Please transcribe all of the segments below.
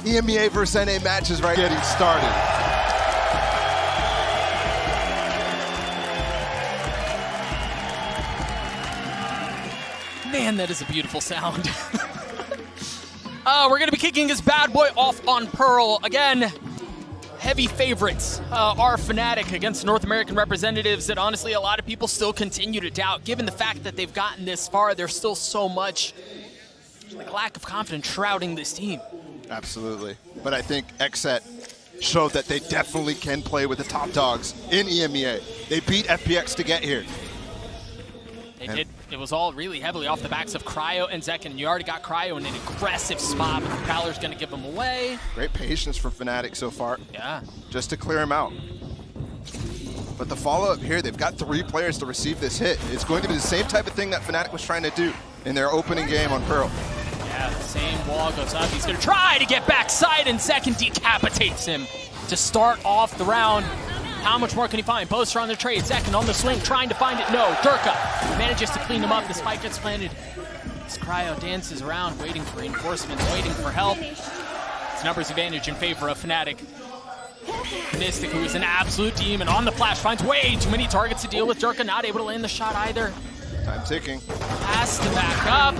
EMEA versus NA matches right getting started. Man, that is a beautiful sound. We're going to be kicking this bad boy off on Pearl. Again, heavy favorites are Fnatic against North American representatives that honestly a lot of people still continue to doubt. Given the fact that they've gotten this far, there's still so much like lack of confidence shrouding this team. Absolutely. But I think XSET showed that they definitely can play with the top dogs in EMEA. They beat FPX to get here. They did. It was all really heavily off the backs of Cryo and Zekken. You already got Cryo in an aggressive spot, but the Prowler's going to give him away. Great patience from Fnatic so far. Yeah. Just to clear him out. But the follow-up here, they've got 3 players to receive this hit. It's going to be the same type of thing that Fnatic was trying to do in their opening game on Pearl. Yeah, the same wall goes up. He's going to try to get backside, and Zekken decapitates him to start off the round. How much more can he find? Boaster on the trade. Zekken on the swing, trying to find it. No. Durka manages to clean him up. The spike gets planted. As Cryo dances around, waiting for reinforcements, waiting for help. It's numbers advantage in favor of Fnatic. Mystic, who is an absolute demon, on the flash, finds way too many targets to deal with. Durka not able to land the shot either. Time ticking. Has to back up.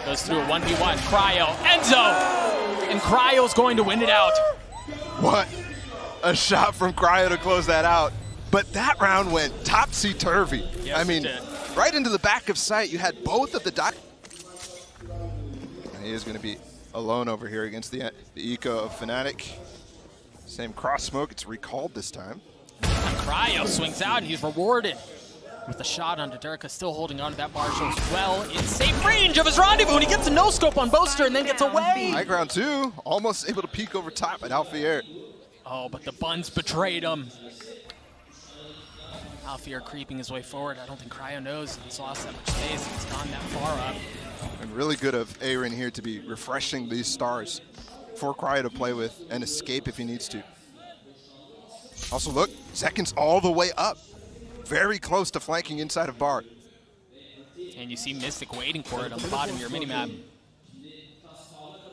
Goes through a 1v1. Cryo, Enzo! And Cryo's going to win it out. What a shot from Cryo to close that out. But that round went topsy-turvy. Yes, I mean, right into the back of sight. You had both of the He is going to be alone over here against the eco of Fnatic. Same cross smoke. It's recalled this time. Cryo swings out, and he's rewarded with a shot onto Durka, still holding on to that Marshall as well. In safe range of his rendezvous, and he gets a no-scope on Boaster and then gets away. High ground too, almost able to peek over top at Alfier. Oh, but the Buns betrayed him. Alfier creeping his way forward. I don't think Cryo knows he's lost that much space. He's gone that far up. And really good of Aaron here to be refreshing these stars for Cryo to play with and escape if he needs to. Also look, Zekken's all the way up. Very close to flanking inside of Bar. And you see Mystic waiting for it on the bottom of your minimap.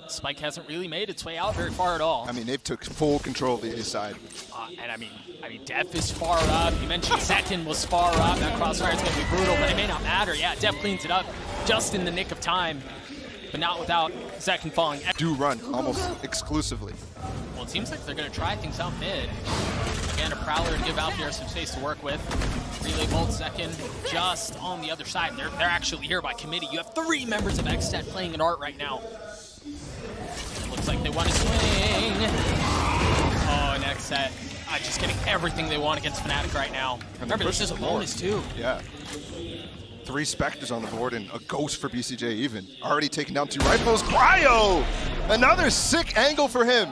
Spike hasn't really made its way out very far at all. I mean, they've took full control of the A side. And I mean, Def is far up. You mentioned Zekken was far up. That crossfire is going to be brutal, but it may not matter. Yeah, Def cleans it up just in the nick of time, but not without Zekken falling. Do run almost exclusively. Well, it seems like they're going to try things out mid. Again, a Prowler to give Alfier some space to work with. Relay Bolt Zekken just on the other side. They're actually here by committee. You have 3 members of XSET playing an art right now. Looks like they want to swing. Oh, and XSET just getting everything they want against Fnatic right now. Remember, this is a bonus too. Yeah. 3 Spectres on the board and a Ghost for BCJ even. Already taking down 2 rifles. Cryo! Another sick angle for him.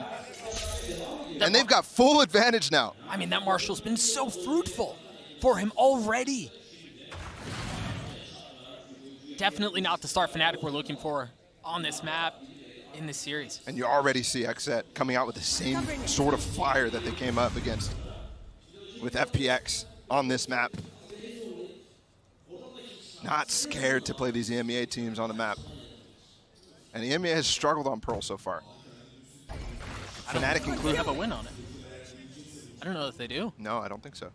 And they've got full advantage now. I mean, that Marshall's been so fruitful for him already. Definitely not the start Fnatic we're looking for on this map in this series. And you already see XSET coming out with the same sort of fire that they came up against with FPX on this map. Not scared to play these EMEA teams on the map. And the EMEA has struggled on Pearl so far. Fnatic included. They have a win on it. I don't know if they do. No, I don't think so.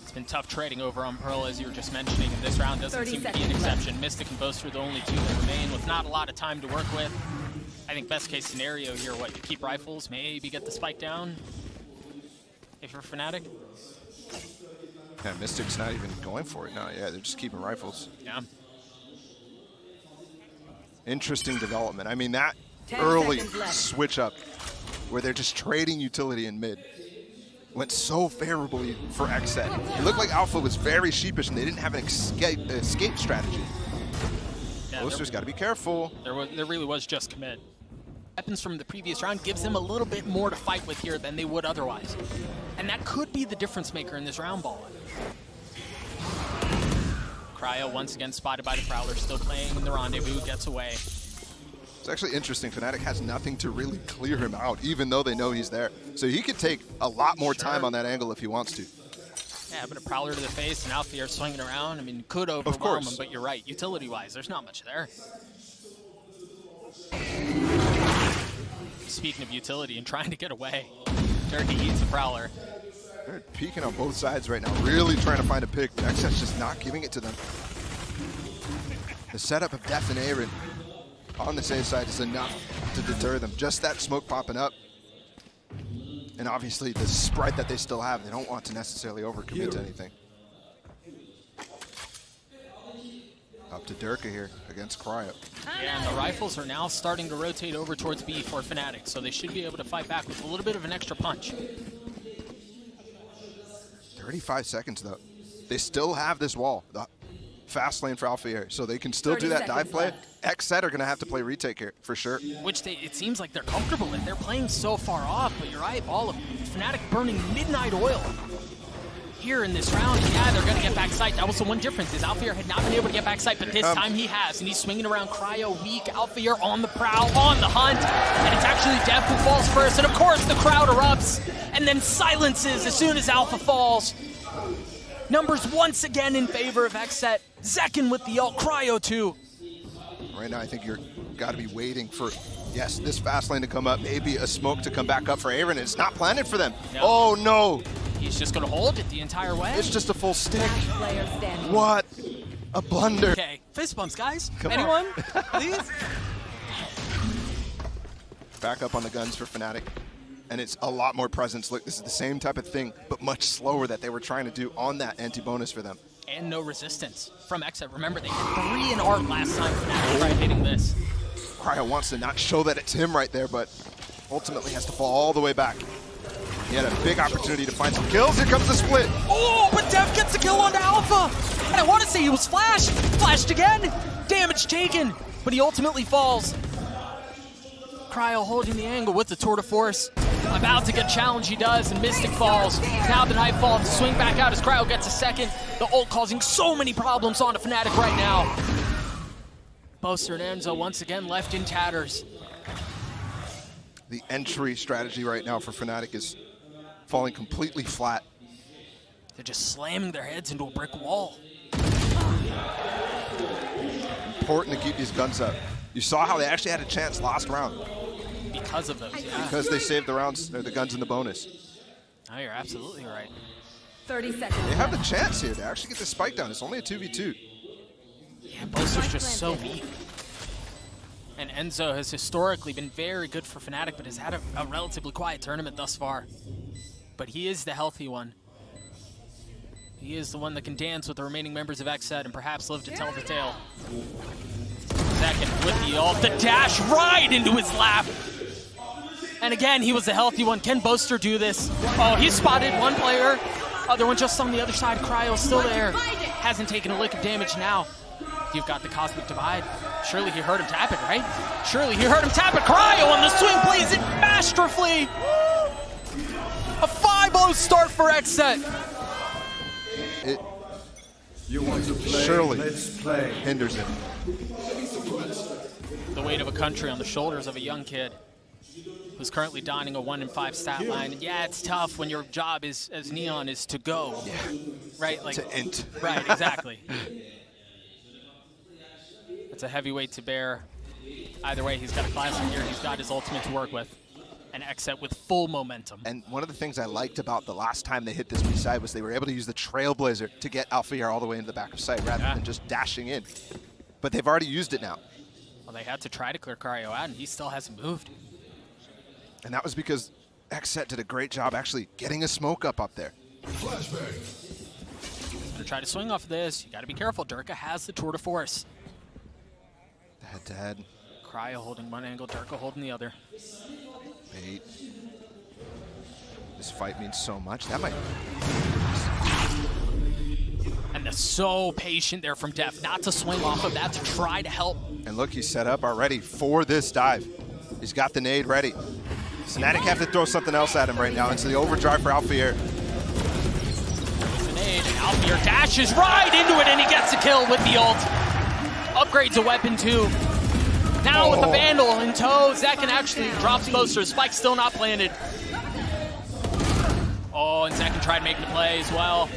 It's been tough trading over on Pearl, as you were just mentioning, and this round doesn't seem to be an exception. Mystic and Boaster are the only 2 that remain with not a lot of time to work with. I think best case scenario here, you keep rifles, maybe get the spike down if you're Fnatic. Yeah, Mystic's not even going for it now. Yeah, they're just keeping rifles. Yeah. Interesting Development. I mean, that early switch up where they're just trading utility in mid went so favorably for XSET. It looked like Alpha was very sheepish and they didn't have an escape strategy. Yeah, Boaster's got to be careful. There really was just commit. Weapons from the previous round gives them a little bit more to fight with here than they would otherwise. And that could be the difference maker in this round ball. Cryo once again spotted by the Prowler, still playing in the rendezvous, gets away. It's actually interesting. Fnatic has nothing to really clear him out, even though they know he's there. So he could take a lot more time on that angle if he wants to. Yeah, but a Prowler to the face and Alfier swinging around, I mean, could overwhelm him, but you're right. Utility-wise, there's not much there. speaking of utility and trying to get away, Turkey eats the Prowler. They're peeking on both sides right now, really trying to find a pick, but XSET's just not giving it to them. The setup of Def and Aaron on the safe side is enough to deter them. Just that smoke popping up. And obviously the spread that they still have, they don't want to necessarily overcommit to anything. Up to Durka here against Cryo. Yeah, and the rifles are now starting to rotate over towards B for Fnatic, so they should be able to fight back with a little bit of an extra punch. 35 seconds though. They still have this wall, the fast lane for Alpha Air, so they can still do that dive play. XSET are going to have to play retake here for sure. Which it seems like they're comfortable with. They're playing so far off, but you're right, all of Fnatic burning midnight oil here in this round. Yeah, they're going to get backside. That was the one difference, is Alpha Air had not been able to get backside, but this time he has, and he's swinging around. Cryo weak, Alpha Air on the prowl, on the hunt, and it's actually Def who falls first, and of course the crowd erupts, and then silences as soon as Alpha falls. Numbers once again in favor of XSET. Zekin with the ult, Cryo too. Right now I think you're got to be waiting for, yes, this fast lane to come up, maybe a smoke to come back up for Aaron. It's not planted for them. No. Oh no. He's just going to hold it the entire way. It's just a full stick. What a blunder. Okay, fist bumps, guys. Come Anyone? on. Please? Back up on the guns for Fnatic. And it's a lot more presence. Look, this is the same type of thing, but much slower that they were trying to do on that anti-bonus for them. And no resistance from XSET. Remember, they had 3 in art last time Fnatic tried hitting this. Cryo wants to not show that it's him right there, but ultimately has to fall all the way back. He had a big opportunity to find some kills. Here comes the split. Oh, but Def gets a kill onto Alpha. And I want to say he was flashed. Flashed again. Damage taken. But he ultimately falls. Cryo holding the angle with the tour de force. About to get challenged, he does, and Mystic falls. Now the knife falls to swing back out as Cryo gets a second. The ult causing so many problems onto Fnatic right now. Boaster and Enzo once again left in tatters. The entry strategy right now for Fnatic is falling completely flat. They're just slamming their heads into a brick wall. Important to keep these guns up. You saw how they actually had a chance last round. Because of those, yeah. Because they saved the rounds, or the guns in the bonus. Oh, you're absolutely right. 30 seconds. They have the chance here to actually get the spike down. It's only a 2v2. Yeah, Boaster's just so weak. And Enzo has historically been very good for Fnatic, but has had a relatively quiet tournament thus far. But he is the healthy one. He is the one that can dance with the remaining members of XSET and perhaps live to tell the tale. Second with the ult, the dash right into his lap. And again, he was the healthy one. Can Boaster do this? Oh, he spotted one player. Other one just on the other side. Cryo still there. Hasn't taken a lick of damage now. You've got the Cosmic Divide. Surely he heard him tap it, right? Surely he heard him tap it. Cryo on the swing plays it masterfully. A 5-0 start for XSET. It You want to play? surely Let's play. hinders it. The weight of a country on the shoulders of a young kid who's currently donning a 1-in-5 stat line. And yeah, it's tough when your job is, as Neon, is to go. Yeah. Right? Like, To int. right, exactly. It's a heavy weight to bear. Either way, he's got a classic here. He's got his ultimate to work with. And XSET with full momentum. And one of the things I liked about the last time they hit this B side was they were able to use the Trailblazer to get Alpha Air all the way into the back of sight rather than just dashing in. But they've already used it now. Well, they had to try to clear Cryo out, and he still hasn't moved. And that was because XSET did a great job actually getting a smoke up there. To try to swing off of this, you got to be careful. Durka has the tour de force. Head-to-head. Cryo holding one angle, Durka holding the other. Bait. This fight means so much. That might... And they're so patient there from Def, not to swing off of that, to try to help. And look, he's set up already for this dive. He's got the nade ready. Fnatic have to throw something else at him right now into the overdrive for Alpha Air. With the nade, and Alpha Air dashes right into it, and he gets a kill with the ult. Upgrades a weapon too. Now with the Vandal in tow, Zekin actually drops Boaster. Spike's still not planted. Oh, and Zekin tried making the play as well.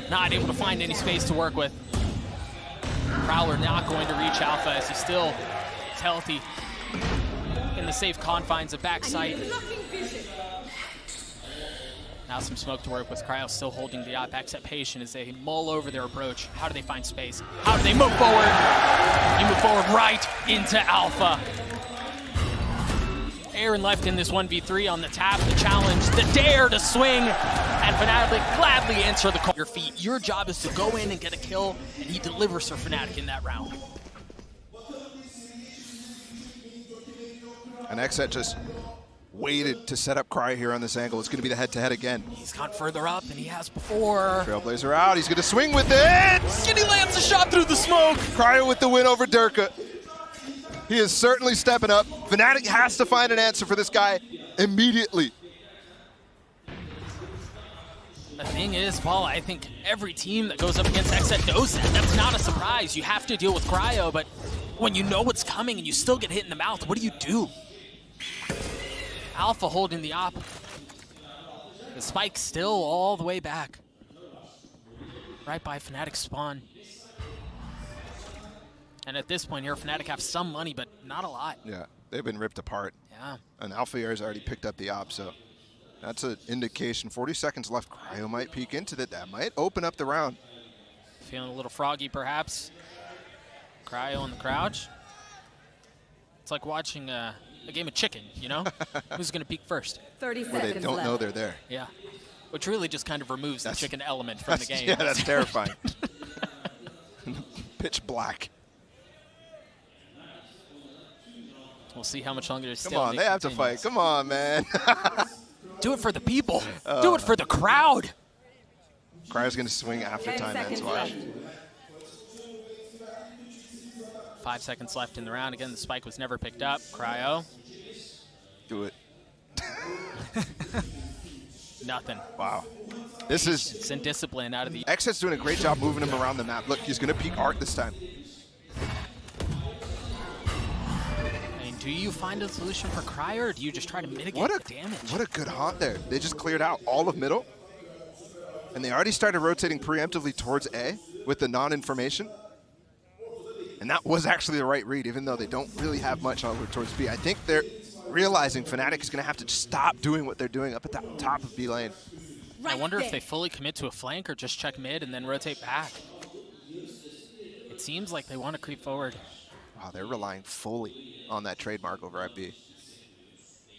Not able to find any space to work with. Prowler not going to reach Alpha as he still is healthy. In the safe confines of backside. Now some smoke to work with. Cryo still holding the op. XSET patient as they mull over their approach. How do they find space? How do they move forward? You move forward right into Alpha. Aaron left in this 1v3 on the tap, the challenge, the dare to swing, and Fnatic gladly answer the call. Your feet. Your job is to go in and get a kill, and he delivers for Fnatic in that round. And XSET just waited to set up Cryo here on this angle. It's going to be the head-to-head again. He's gone further up than he has before. Trailblazer out. He's going to swing with it. Skinny lands a shot through the smoke. Cryo with the win over Durka. He is certainly stepping up. Fnatic has to find an answer for this guy immediately. The thing is, Paul, I think every team that goes up against XSET knows that. That's not a surprise. You have to deal with Cryo, but when you know what's coming and you still get hit in the mouth, what do you do? Alpha holding the op. The spike still all the way back. Right by Fnatic's spawn. And at this point here, Fnatic have some money, but not a lot. Yeah, they've been ripped apart. Yeah. And Alpha has already picked up the op, so that's an indication. 40 seconds left. Cryo might peek into that. That might open up the round. Feeling a little froggy, perhaps. Cryo on the crouch. It's like watching a game of chicken, you know? Who's going to peek first? 30 Where seconds they don't left. know they're there. Yeah. Which really just kind of removes the chicken element from the game. Yeah, that's terrifying. Pitch black. We'll see how much longer this Come on, they have to fight. Come on, man. Do it for the people. Do it for the crowd. Cryo's going to swing after 10 time ends. seconds Watch. left. 5 seconds left in the round. Again, the spike was never picked up. Cryo. Do it. Nothing. Wow. This is... It's indiscipline out of the... XSET's doing a great job moving him around the map. Look, he's going to peek Art this time. I mean, do you find a solution for Cryo, or do you just try to mitigate the damage? What a good haunt there. They just cleared out all of middle. And they already started rotating preemptively towards A with the non-information. And that was actually the right read, even though they don't really have much over towards B. I think they're realizing Fnatic is going to have to just stop doing what they're doing up at the top of B lane. I wonder if they fully commit to a flank or just check mid and then rotate back. It seems like they want to creep forward. Wow, they're relying fully on that trademark over at B.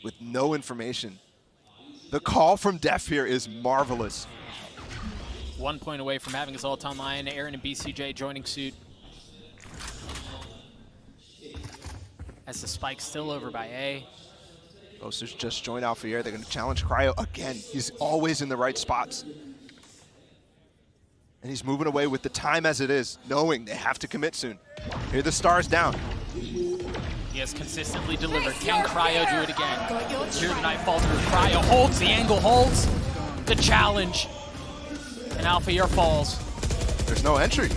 With no information. The call from Def here is marvelous. 1 point away from having his ult online. Aaron and BCJ joining suit. As the spike's still over by A. Boasters just joined Alpha here. They're going to challenge Cryo again. He's always in the right spots. And he's moving away with the time as it is, knowing they have to commit soon. Here the stars down. He has consistently delivered. Can Cryo do it again? Here the knife falls through. Cryo holds, the angle holds. The challenge. And Alpha here falls. There's no entry.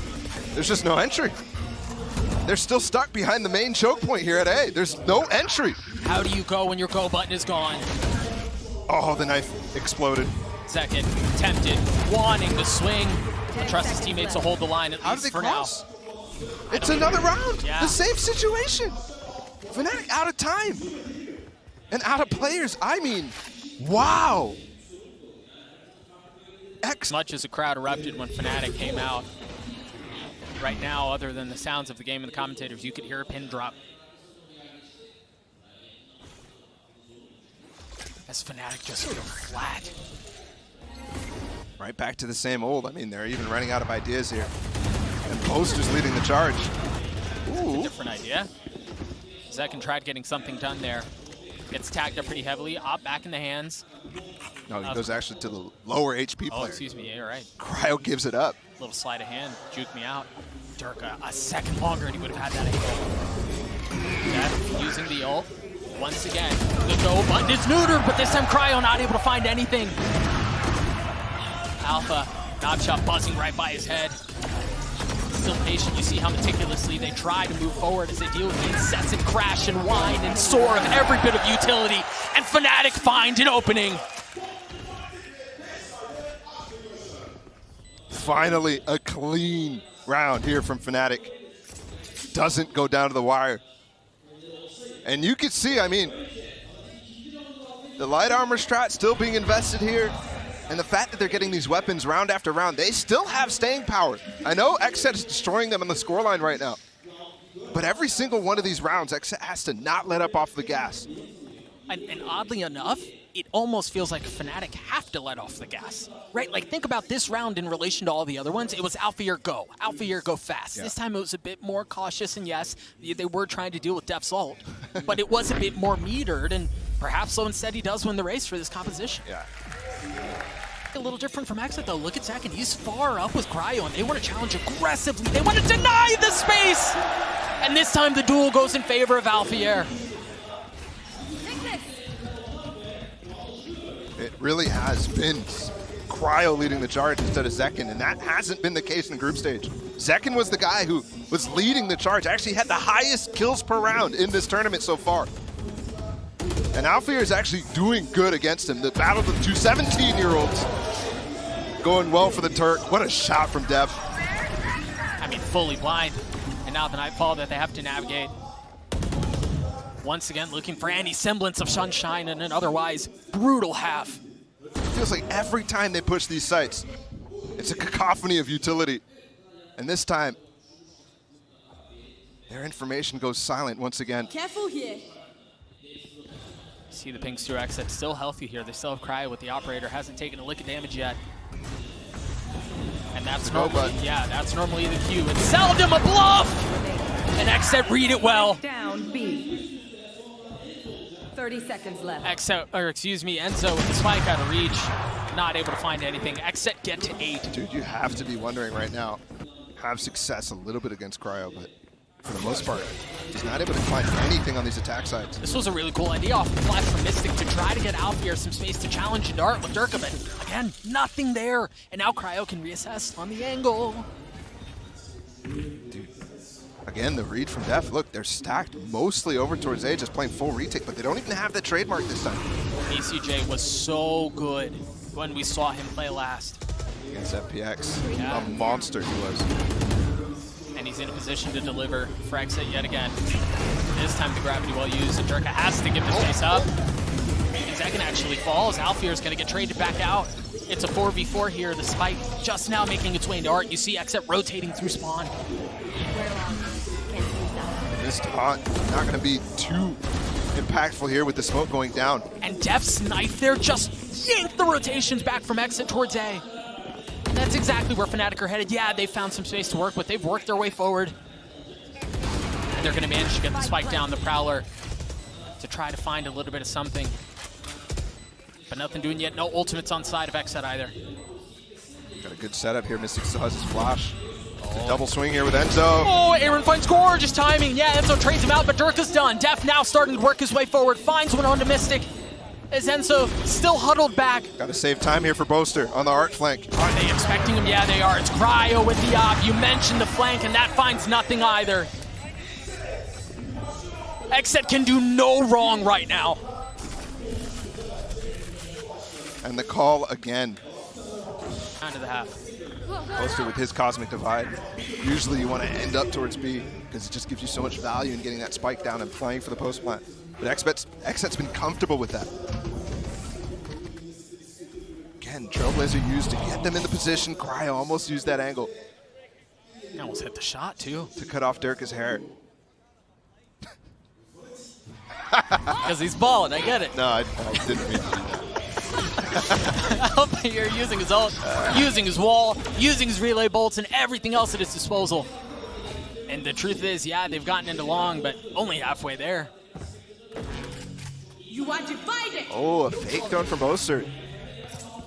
There's just no entry. They're still stuck behind the main choke point here at A. There's no entry. How do you go when your go button is gone? Oh, the knife exploded. Second, tempted, wanting to swing. But trust his teammates to hold the line at How least did they for cross? now. It's another round. Yeah. The same situation. Fnatic out of time. And out of players. I mean, wow. As much as the crowd erupted when Fnatic came out. Right now, other than the sounds of the game and the commentators, you could hear a pin drop. As Fnatic just feel flat. Right back to the same old. I mean, they're even running out of ideas here. And Boasters leading the charge. Ooh. Different idea. Zekin tried getting something done there. Gets tagged up pretty heavily. Op back in the hands. No, he goes actually to the lower HP player. Oh, excuse me. Yeah, you're right. Cryo gives it up. Little sleight of hand. Juke me out. Durka a second longer and he would have had that angle. Death using the ult. Once again, the go button is neutered, but this time Cryo not able to find anything. Alpha, knob shot buzzing right by his head. Still patient. You see how meticulously they try to move forward as they deal with the incessant crash and whine and soar of every bit of utility. And Fnatic find an opening. Finally, a clean round here from Fnatic. Doesn't go down to the wire. And you can see, I mean, the light armor strat still being invested here. And the fact that they're getting these weapons round after round, they still have staying power. I know XSET is destroying them on the scoreline right now. But every single one of these rounds, XSET has to not let up off the gas. And oddly enough, it almost feels like Fnatic have to let off the gas, right? Like, think about this round in relation to all the other ones. It was Alpha Year go fast. Yeah. This time it was a bit more cautious, and yes, they were trying to deal with Def's ult, but it was a bit more metered, and perhaps so instead he does win the race for this composition. Yeah. A little different from XSET though. Look at Second, he's far up with Cryo, and they want to challenge aggressively. They want to deny the space! And this time the duel goes in favor of Alpha Year. It really has been Cryo leading the charge instead of Zekin, and that hasn't been the case in the group stage. Zekin was the guy who was leading the charge, actually had the highest kills per round in this tournament so far. And Alpha Year is actually doing good against him. The battle of the two 17-year-olds going well for the Turk. What a shot from Def. I mean, fully blind. And now the Nightfall that they have to navigate. Once again, looking for any semblance of sunshine in an otherwise brutal half. It feels like every time they push these sites, it's a cacophony of utility. And this time, their information goes silent once again. Careful here. See the pings through XSET still healthy here. They still have Cryo with the operator. Hasn't taken a lick of damage yet. And that's normally, yeah, that's normally the cue. And seldom a bluff! And XSET read it well. Down B. 30 seconds left. Enzo with the spike out of reach. Not able to find anything. XSET get to 8. Dude, you have to be wondering right now. Have success a little bit against Cryo, but for the most part, he's not able to find anything on these attack sides. This was a really cool idea off the flash from Mystic to try to get Alpha Year some space to challenge and dart with Durka, but again, nothing there. And now Cryo can reassess on the angle. Dude, again, the read from Def. Look, they're stacked mostly over towards A, just playing full retake, but they don't even have the trademark this time. ACJ was so good when we saw him play last. Against FPX, Yeah. a monster he was. And he's in a position to deliver for XSET yet again. This time the gravity well used, and Durka has to give the space up. And Zekin actually falls. Alpha Year is going to get traded back out. It's a 4v4 here. The spike just now making its way into Art. You see XSET rotating through spawn. This taunt not going to be too impactful here with the smoke going down. And Def's knife there just yanked the rotations back from XSET towards A. And that's exactly where Fnatic are headed. Yeah, they found some space to work with. They've worked their way forward. And they're going to manage to get the spike down the Prowler to try to find a little bit of something. But nothing doing yet. No ultimates on side of XSET either. Got a good setup here. Mystic still has his flash. Double swing here with Enzo. Oh, Aaron finds gorgeous timing. Yeah, Enzo trades him out, but Durka's done. Def now starting to work his way forward. Finds one onto Mystic. As Enzo still huddled back. Got to save time here for Boaster on the Art flank. Are they expecting him? Yeah, they are. It's Cryo with the op. You mentioned the flank, and that finds nothing either. XSET can do no wrong right now. And the call again. Down to the half. Boaster with his Cosmic Divide. Usually you want to end up towards B because it just gives you so much value in getting that spike down and playing for the post plant. But XSET's been comfortable with that. Again, Trailblazer used to get them in the position. Cryo almost used that angle He almost hit the shot, too. to cut off Durka's hair. Because he's balling, I get it. No, I didn't mean to do that. Alpha Year using his ult, using his wall, using his relay bolts, and everything else at his disposal. And the truth is, yeah, they've gotten into long, but only halfway there. You are divided. Oh, a fake thrown from Boaster.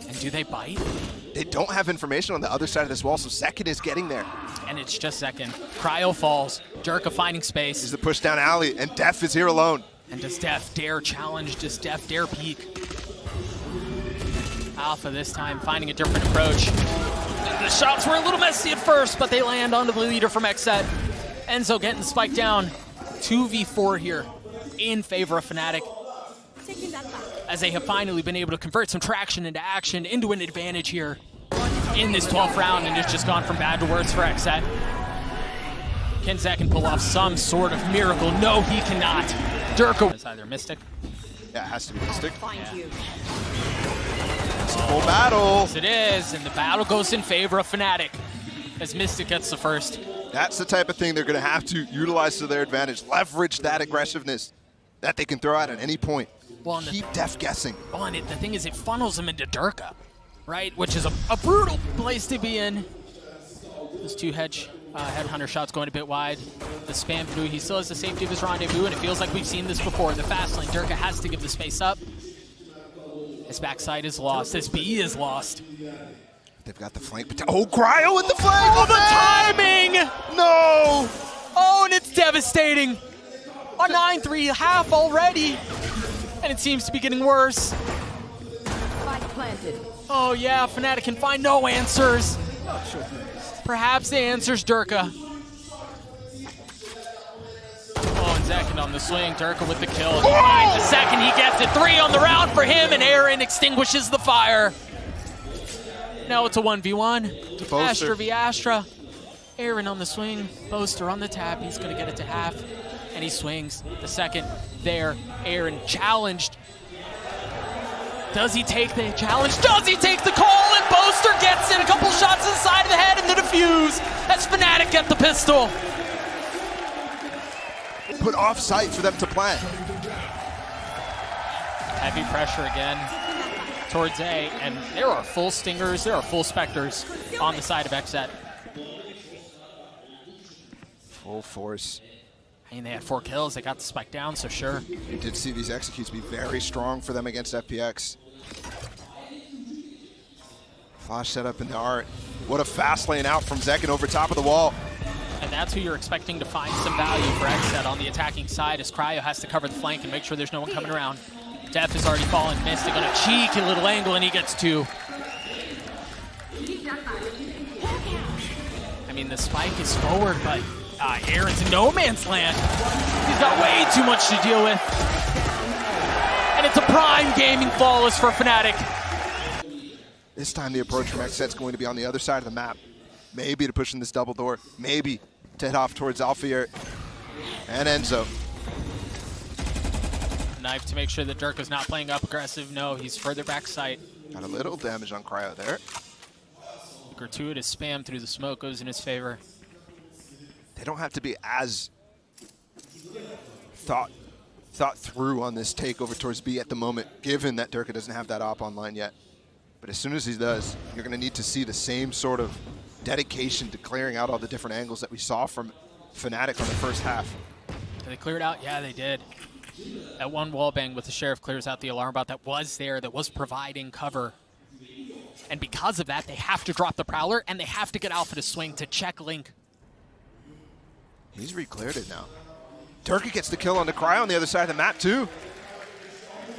And do they bite? They don't have information on the other side of this wall, so Second is getting there. And it's just Second. Cryo falls. Durka finding space. He's the push down alley, and Def is here alone. And does Def dare challenge? Does Def dare peek? Alpha this time finding a different approach. The shots were a little messy at first, but they land onto the leader from XSET. Enzo getting the spike down. 2v4 here in favor of Fnatic, Taking that back. as they have finally been able to convert some traction into action, into an advantage here in this 12th round, and it's just gone from bad to worse for XSET. Can Zekin pull off some sort of miracle? No, he cannot. Durka. It's either Mystic. Yeah, it has to be Mystic. Find you. It's a full battle. Yes, it is, and the battle goes in favor of Fnatic as Mystic gets the first. That's the type of thing they're going to have to utilize to their advantage. Leverage that aggressiveness that they can throw out at any point. Well, Keep Def guessing. Well, and the thing is, it funnels him into Durka, right? Which is a brutal place to be in. Those two headhunter shots going a bit wide. The spam through, he still has the safety of his rendezvous, and it feels like we've seen this before. In the fast lane, Durka has to give the space up. His backside is lost. His B is lost. They've got the flank. Oh, Cryo with the flank! Oh, the timing! No! Oh, and it's devastating. A 9-3 half already. And it seems to be getting worse. Spike planted. Oh yeah, Fnatic can find no answers. Perhaps the answer's Durka. Oh, and Zekin on the swing. Durka with the kill. He finds the second, he gets it. 3 on the round for him, and Aaron extinguishes the fire. Now it's a 1v1. Astra v Astra. Aaron on the swing. Boaster on the tap. He's going to get it to half. And he swings. The second there. Aaron challenged. Does he take the challenge? Does he take the call? And Boaster gets in. A couple shots inside of the head and the defuse. As Fnatic get the pistol. Put off sight for them to plant. Heavy pressure again towards A, and there are full Stingers, there are full Spectres on the side of XSET. Full force. I mean, they had 4 kills, they got the spike down, so sure. You did see these executes be very strong for them against FPX. Flash set up into Art. What a fast lane out from Zekin over top of the wall. And that's who you're expecting to find some value for XSET on the attacking side, as Cryo has to cover the flank and make sure there's no one coming around. Def has already fallen. Mystic on a cheeky little angle, and he gets 2. I mean, the spike is forward, but Aaron's in no man's land. He's got way too much to deal with. And it's a prime gaming flawless for Fnatic. This time the approach from XSET's going to be on the other side of the map. Maybe to push in this double door. Maybe to head off towards Alfier and Enzo. Knife to make sure that Durka's not playing up aggressive. No, he's further back sight. Got a little damage on Cryo there. Gratuitous spam through the smoke goes in his favor. They don't have to be as thought through on this takeover towards B at the moment, given that Durka doesn't have that op online yet. But as soon as he does, you're going to need to see the same sort of dedication to clearing out all the different angles that we saw from Fnatic on the first half. Did they clear it out? Yeah, they did. That one wallbang with the Sheriff clears out the alarm bot that was there, that was providing cover. And because of that, they have to drop the Prowler, and they have to get Alpha to swing to check Link. He's re-cleared it now. Durka gets the kill on the Cryo on the other side of the map, too.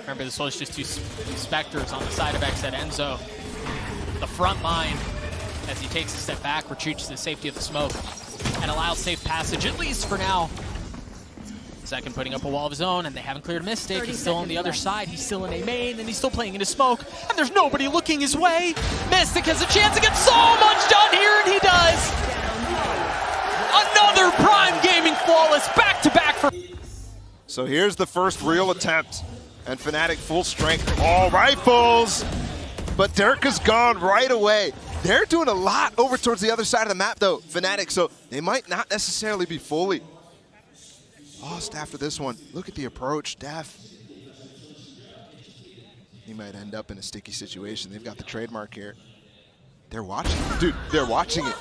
Remember, this was just 2 Spectres on the side of XSET. Enzo, the front line, as he takes a step back, retreats to the safety of the smoke, and allows safe passage, at least for now. Second putting up a wall of his own, and they haven't cleared Mystic. He's still on the other side. He's still in A main, and he's still playing into smoke, and there's nobody looking his way. Mystic has a chance to get so much done here, and he does. Another prime gaming flawless, back-to-back for... So here's the first real attempt, and Fnatic full strength, all rifles, but Durka's gone right away. They're doing a lot over towards the other side of the map, though, Fnatic, so they might not necessarily be fully lost after this one. Look at the approach, Def. He might end up in a sticky situation. They've got the trademark here. They're watching. Dude, they're watching it.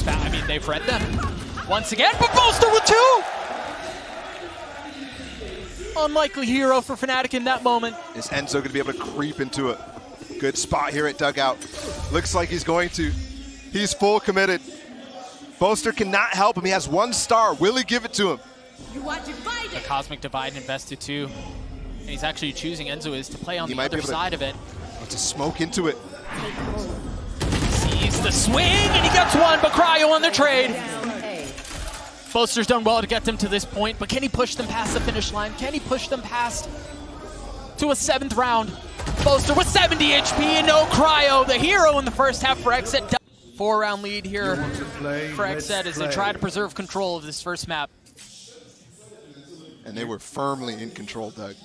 I mean, they've read them once again, but Boaster with 2! Unlikely hero for Fnatic in that moment. Is Enzo going to be able to creep into a good spot here at dugout? Looks like he's going to. He's full committed. Boaster cannot help him. He has 1 star. Will he give it to him? You are divided. The Cosmic Divide invested 2. And he's actually choosing Enzo is to play on the other side of it. To smoke into it. Sees the swing, and he gets 1, but Cryo on the trade. Boaster's done well to get them to this point, but can he push them past the finish line? Can he push them past to a 7th round? Boaster with 70 HP and no Cryo, the hero in the first half for XSET. 4-round lead here for XSET as they try to preserve control of this first map. And they were firmly in control, Doug.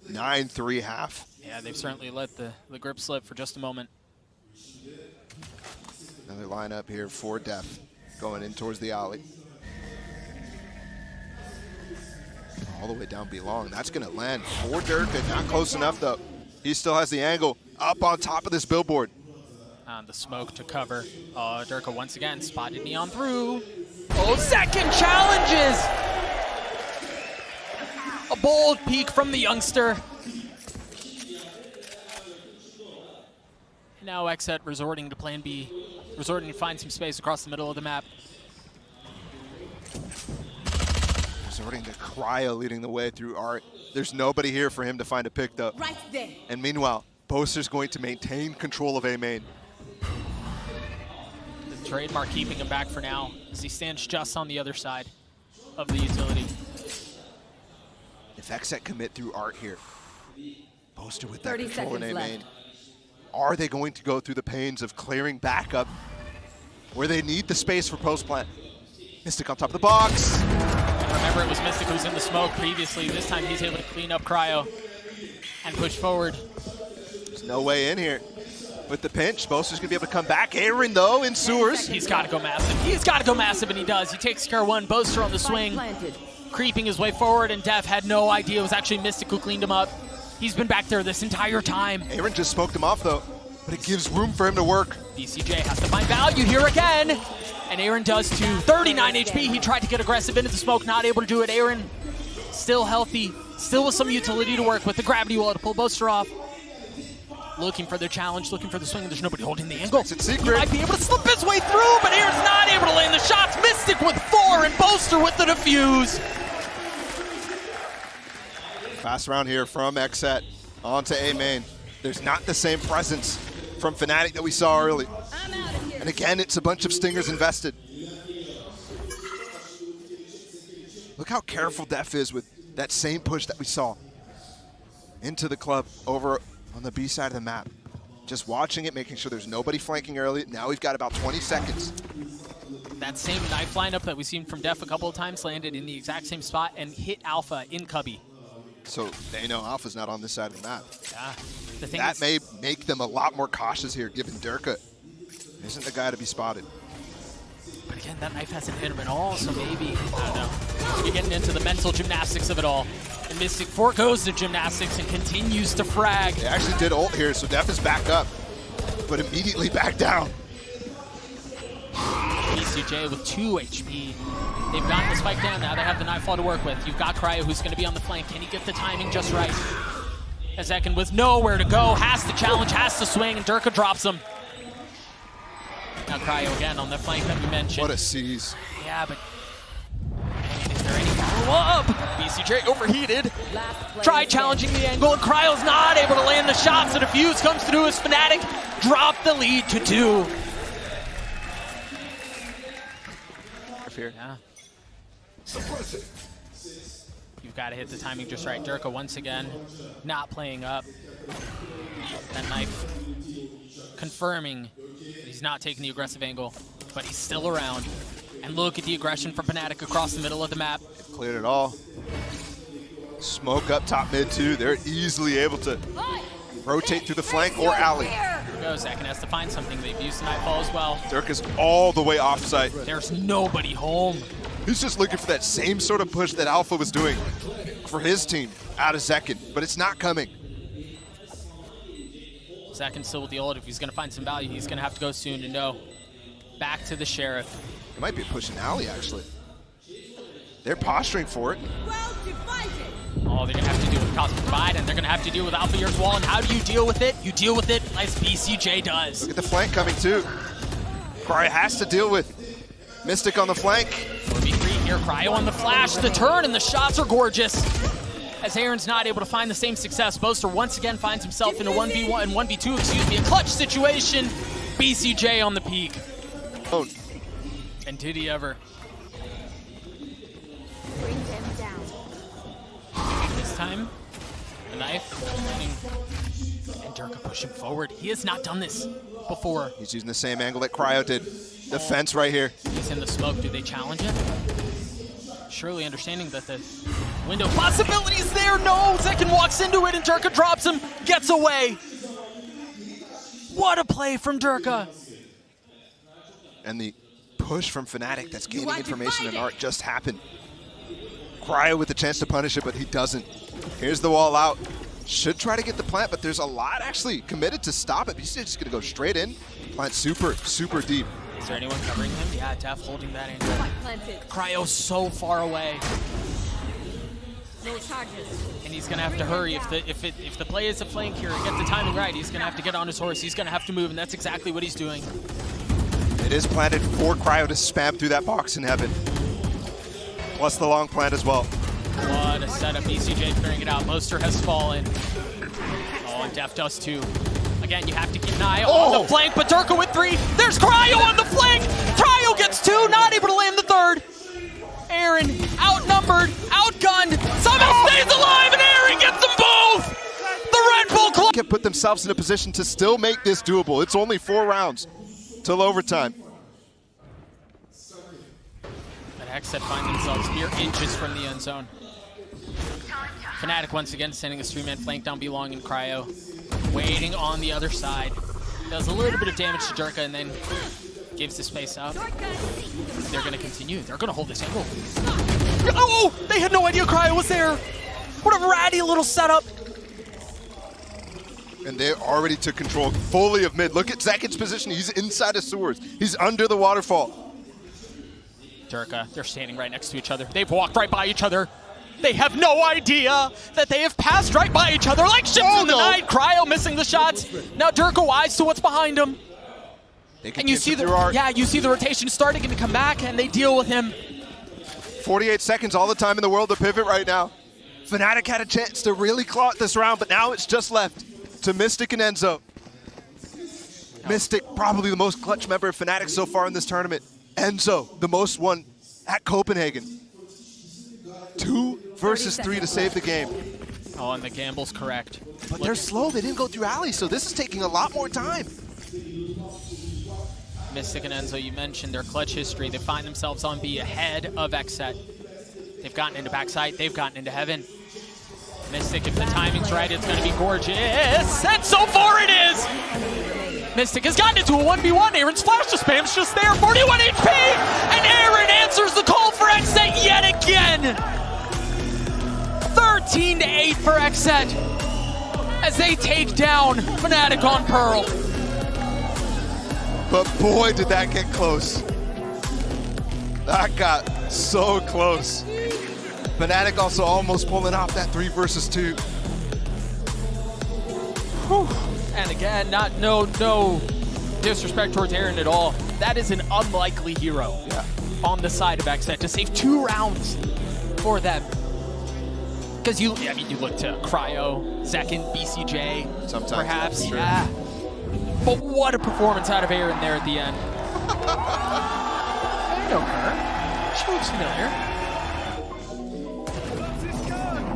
9-3 half. Yeah, they've certainly let the grip slip for just a moment. Another lineup here for Def, going in towards the alley. All the way down Belong. That's going to land for Durka. Not close enough, though. He still has the angle up on top of this billboard. On the smoke to cover. Durka once again spotted Neon through. Oh, second challenges! A bold peek from the youngster. Now XSET resorting to plan B, resorting to find some space across the middle of the map. Resorting to Cryo leading the way through Art. There's nobody here for him to find a pick, though. Right there. And meanwhile, Boaster's going to maintain control of A main. The trademark keeping him back for now as he stands just on the other side of the utility. If XSET commit through Art here, Boaster with that 30 control in A seconds main. left. Are they going to go through the pains of clearing back up where they need the space for post plant? Mystic on top of the box. And remember, it was Mystic who was in the smoke previously. This time he's able to clean up Cryo and push forward. There's no way in here. With the pinch, Boaster's going to be able to come back. Aaron, though, in sewers. He's got to go massive. He's got to go massive, and he does. He takes care of one. Boaster on the swing, Planted. creeping his way forward, and Def had no idea it was actually Mystic who cleaned him up. He's been back there this entire time. Aaron just smoked him off, though, but it gives room for him to work. BCJ has to find value here again, and Aaron does too. 39 HP. He tried to get aggressive into the smoke, not able to do it. Aaron still healthy, still with some utility to work with. The gravity wall to pull Boaster off. Looking for the challenge, looking for the swing, and there's nobody holding the angle. It's He secret. might be able to slip his way through, but Aaron's not able to land the shots. Mystic with 4 and Boaster with the defuse. Fast round here from XSET onto A main. There's not the same presence from Fnatic that we saw early. I'm out of here. And again, it's a bunch of stingers invested. Look how careful Def is with that same push that we saw into the club over on the B side of the map. Just watching it, making sure there's nobody flanking early. Now we've got about 20 seconds. That same knife lineup that we've seen from Def a couple of times landed in the exact same spot and hit Alpha in Cubby. So they know Alpha's not on this side of the map. Yeah. The thing That is, may make them a lot more cautious here, given Durka isn't the guy to be spotted. but again, that knife hasn't hit him at all, so maybe, I don't know. You're getting into the mental gymnastics of it all. And Mystic forgoes the gymnastics and continues to frag. They actually did ult here, so Def is back up, but immediately back down. BCJ with 2 HP. They've gotten the spike down now. They have the Nightfall to work with. You've got Cryo who's going to be on the flank. Can he get the timing just right? Ezekin with nowhere to go. Has to challenge, has to swing, and Durka drops him. Now Cryo again on the flank that we mentioned. What a seize. Yeah, but is there any follow-up? BCJ overheated. Tried challenging the angle, and Cryo's not able to land the shots. The defuse comes through as Fnatic drop the lead to 2. Here. Yeah. You've got to hit the timing just right. Durka once again not playing up. That knife confirming that he's not taking the aggressive angle, but he's still around. And look at the aggression from Fnatic across the middle of the map. Cleared it all. Smoke up top mid too. They're easily able to rotate through the flank or alley. Here goes. Zakin has to find something. They've used the Nightfall as well. Durka's all the way off site. There's nobody home. He's just looking for that same sort of push that Alpha was doing for his team out of Zekin, but it's not coming. Zakin still with the ult. If he's going to find some value, he's going to have to go soon to know. Back to the Sheriff. It might be a push in alley, actually. They're posturing for it. Well divided. Oh, they're going to have to deal with Cosmic Divide, and they're going to have to deal with Alpha Year's Wall. And how do you deal with it? You deal with it as BCJ does. Look at the flank coming too. Cryo has to deal with Mystic on the flank. 4v3 here, Cryo on the flash, the turn, and the shots are gorgeous. As Aaron's not able to find the same success, Boaster once again finds himself in a 1v1 and 1v2, excuse me, a clutch situation. BCJ on the peak. Oh, And did he ever? Bring them down. This time, the knife, and Durka pushing forward. He has not done this before. he's using the same angle that Cryo did. The fence right here. He's in the smoke. Do they challenge it? Surely understanding that the Window possibilities there, no! Zekin walks into it and Durka drops him, gets away. What a play from Durka. And the push from Fnatic that's gaining information and art just happened. Cryo with the chance to punish it, but he doesn't. Here's the wall out. Should try to get the plant, but there's a lot actually committed to stop it. BCJ just gonna go straight in. Plant super, super deep. Is there anyone covering him? Yeah, Def holding that angle. Planted. Cryo's so far away. No charges. And he's gonna have to hurry. If the play is a flank here, get the timing right, he's gonna have to get on his horse. He's gonna have to move, and that's exactly what he's doing. It is planted for Cryo to spam through that box in heaven. Plus the long plant as well. What a setup. BCJ clearing it out. Moster has fallen. Oh, and Def does too. Again, you have to keep an eye on the flank, but Durka with 3. There's Cryo on the flank. Cryo gets 2, not able to land the 3rd. Aaron, outnumbered, outgunned, somehow stays alive, and Aaron gets them both! The Red Bull Club Can put themselves in a position to still make this doable. It's only 4 rounds till overtime. But XSET find themselves mere inches from the end zone. Fnatic once again sending a 3-man flank down B-Long and Cryo. Waiting on the other side. Does a little bit of damage to Durka and then gives the space out. They're going to continue. They're going to hold this angle. Oh! They had no idea Cryo was there! What a ratty little setup! And they already took control fully of mid. Look at Zekin's position. He's inside of sewers. He's under the waterfall. Durka, they're standing right next to each other. They've walked right by each other. They have no idea that they have passed right by each other like ships in the night. Cryo missing the shots. Now Durka wise to what's behind him. And you see you see the rotation starting to come back, and they deal with him. 48 seconds, all the time in the world to pivot right now. Fnatic had a chance to really claw it this round, but now it's just left to Mystic and Enzo. Mystic, probably the most clutch member of Fnatic so far in this tournament. Enzo, the most won at Copenhagen. 2 versus 3 to save the game. Oh, and the gamble's correct. But they're slow, they didn't go through alley, so this is taking a lot more time. Mystic and Enzo, you mentioned their clutch history. They find themselves on B ahead of XSET. They've gotten into backside, they've gotten into heaven. Mystic, if the timing's right, it's gonna be gorgeous. And so far it is! Mystic has gotten into a 1v1. Aaron's flash to spam's just there. 41 HP! And Aaron answers the call for XSET yet again! 13-8 for XSET as they take down Fnatic on Pearl. But boy, did that get close. That got so close. Fnatic also almost pulling off that 3 versus 2. Whew. And again, no disrespect towards Aaron at all. That is an unlikely hero on the side of XSET to save 2 rounds for them. Because you look to Cryo, Zekin, BCJ, sometimes perhaps, sure. Yeah. But what a performance out of Aaron there at the end. I know her. She looks familiar.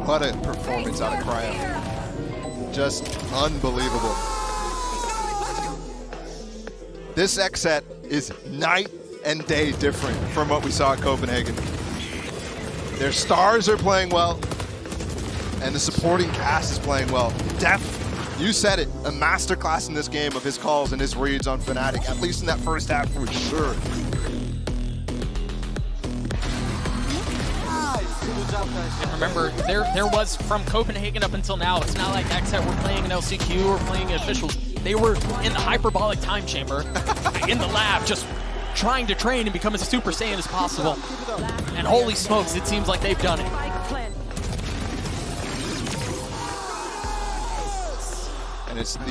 What a performance out of Cryo. Just unbelievable. This XSET is night and day different from what we saw at Copenhagen. Their stars are playing well, and the supporting cast is playing well. Def, you said it, a masterclass in this game of his calls and his reads on Fnatic, at least in that first half for sure. And remember, there was, from Copenhagen up until now, it's not like XSET were playing an LCQ or playing officials. They were in the hyperbolic time chamber, in the lab, just trying to train and become as Super Saiyan as possible. And holy smokes, it seems like they've done it. And it's the